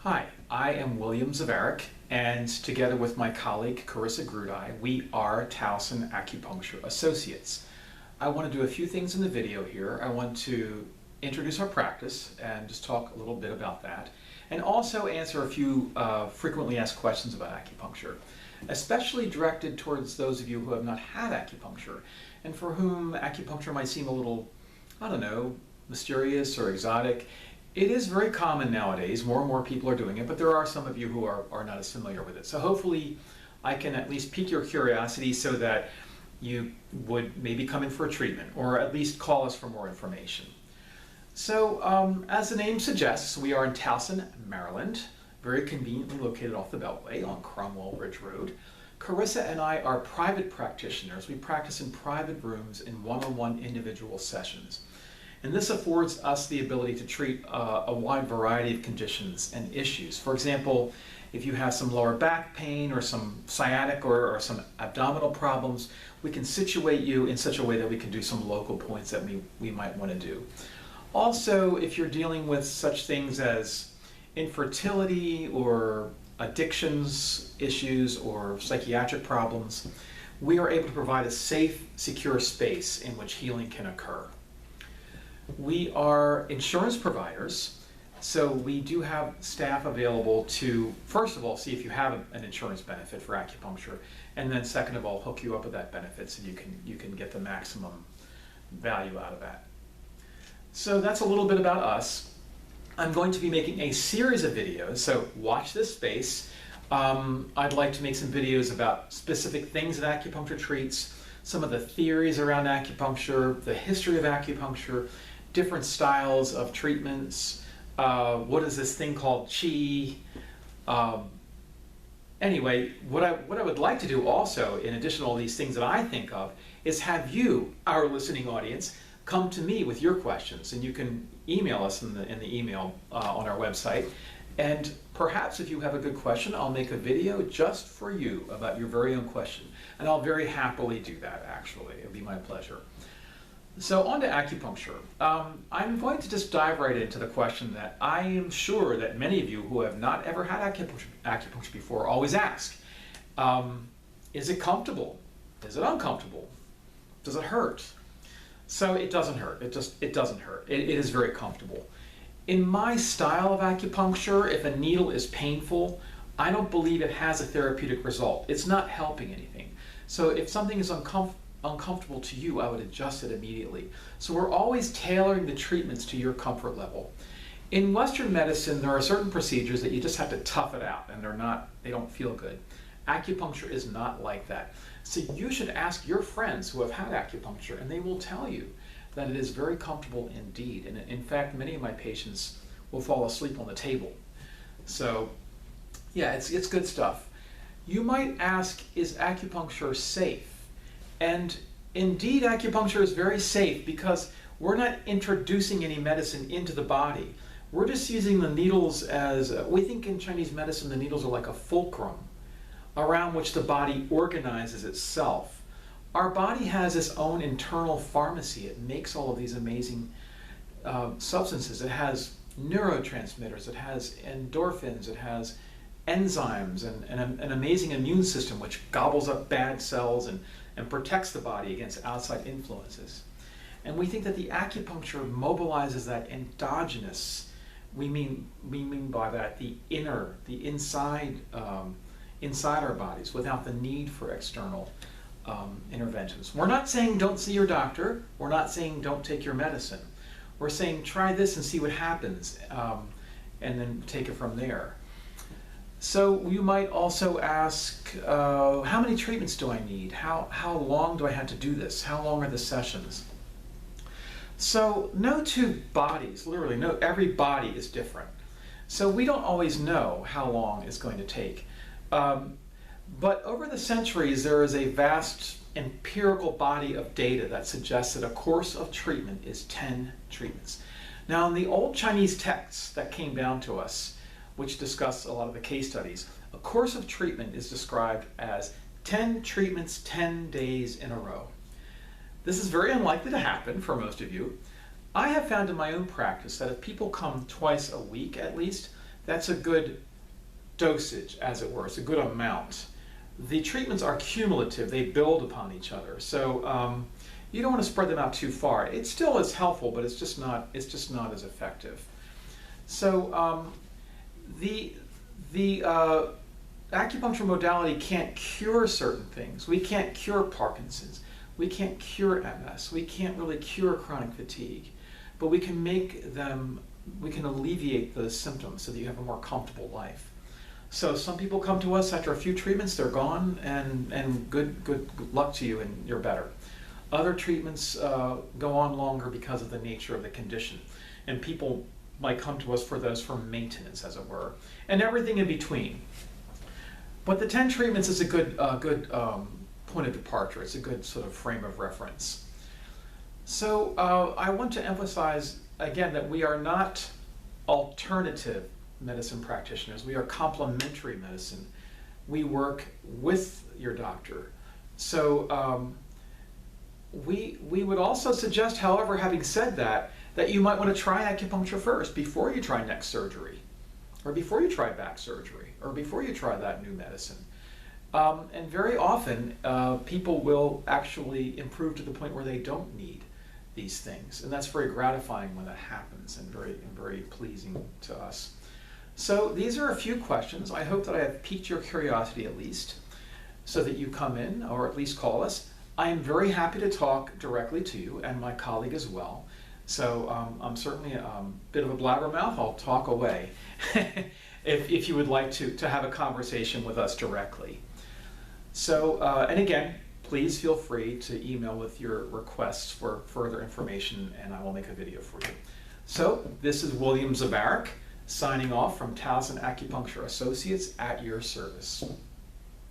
Hi, I am William Zavaric, and together with my colleague Carissa Grudai, we are Towson Acupuncture Associates. I want to do a few things in the video here. I want to introduce our practice and just talk a little bit about that, and also answer a few frequently asked questions about acupuncture, especially directed towards those of you who have not had acupuncture and for whom acupuncture might seem a little, I don't know, mysterious or exotic. It is very common nowadays. More and more people are doing it, but there are some of you who are not as familiar with it. So hopefully I can at least pique your curiosity so that you would maybe come in for a treatment or at least call us for more information. So as the name suggests, we are in Towson, Maryland, very conveniently located off the Beltway on Cromwell Ridge Road. Carissa and I are private practitioners. We practice in private rooms in one-on-one individual sessions. And this affords us the ability to treat a wide variety of conditions and issues. For example, if you have some lower back pain or some sciatic or some abdominal problems, we can situate you in such a way that we can do some local points that we might want to do. Also, if you're dealing with such things as infertility or addictions issues or psychiatric problems, we are able to provide a safe, secure space in which healing can occur. We are insurance providers, so we do have staff available to, first of all, see if you have an insurance benefit for acupuncture, and then second of all, hook you up with that benefit so you can get the maximum value out of that. So that's a little bit about us. I'm going to be making a series of videos, so watch this space. I'd like to make some videos about specific things that acupuncture treats, some of the theories around acupuncture, the history of acupuncture, different styles of treatments, what is this thing called qi. Anyway, what I would like to do also, in addition to all these things that I think of, is have you, our listening audience, come to me with your questions, and you can email us in the email on our website. And perhaps if you have a good question, I'll make a video just for you about your very own question. And I'll very happily do that, actually. It'll be my pleasure. So on to acupuncture. I'm going to just dive right into the question that I am sure that many of you who have not ever had acupuncture before always ask. Is it comfortable? Is it uncomfortable? Does it hurt? So it doesn't hurt. It doesn't hurt. It is very comfortable. In my style of acupuncture, if a needle is painful, I don't believe it has a therapeutic result. It's not helping anything. So if something is uncomfortable to you, I would adjust it immediately. So we're always tailoring the treatments to your comfort level. In Western medicine, there are certain procedures that you just have to tough it out, and they don't feel good. Acupuncture is not like that. So you should ask your friends who have had acupuncture, and they will tell you that it is very comfortable indeed. And in fact, many of my patients will fall asleep on the table. So yeah, it's good stuff. You might ask, is acupuncture safe? And indeed, acupuncture is very safe because we're not introducing any medicine into the body. We're just using the needles as, we think in Chinese medicine, the needles are like a fulcrum around which the body organizes itself. Our body has its own internal pharmacy. It makes all of these amazing substances. It has neurotransmitters, it has endorphins, it has enzymes, and an amazing immune system which gobbles up bad cells and protects the body against outside influences. And we think that the acupuncture mobilizes that endogenous, we mean by that the inside our bodies without the need for external interventions. We're not saying don't see your doctor. We're not saying don't take your medicine. We're saying try this and see what happens, and then take it from there. So you might also ask, how many treatments do I need? How long do I have to do this? How long are the sessions? So no two bodies, literally, every body is different. So we don't always know how long it's going to take. But over the centuries, there is a vast empirical body of data that suggests that a course of treatment is 10 treatments. Now, in the old Chinese texts that came down to us, which discuss a lot of the case studies, a course of treatment is described as 10 treatments, 10 days in a row. This is very unlikely to happen for most of you. I have found in my own practice that if people come twice a week at least, that's a good dosage, as it were. It's a good amount. The treatments are cumulative. They build upon each other. So you don't want to spread them out too far. It still is helpful, but it's just not as effective. So the acupuncture modality can't cure certain things. We can't cure Parkinson's. We can't cure MS. We can't really cure chronic fatigue, but we can alleviate those symptoms so that you have a more comfortable life. So some people come to us after a few treatments, they're gone, and good luck to you, and you're better. Other treatments go on longer because of the nature of the condition, and people might come to us for those for maintenance, as it were, and everything in between. But the 10 treatments is a good point of departure. It's a good sort of frame of reference. So I want to emphasize again that we are not alternative medicine practitioners. We are complementary medicine. We work with your doctor. So we would also suggest, however, having said that you might want to try acupuncture first before you try neck surgery, or before you try back surgery, or before you try that new medicine. And very often, people will actually improve to the point where they don't need these things. And that's very gratifying when that happens, and very pleasing to us. So these are a few questions. I hope that I have piqued your curiosity at least, so that you come in, or at least call us. I am very happy to talk directly to you, and my colleague as well. So I'm certainly a bit of a blabbermouth. I'll talk away if you would like to have a conversation with us directly. So, and again, please feel free to email with your requests for further information, and I will make a video for you. So this is William Zabarak signing off from Towson Acupuncture Associates, at your service.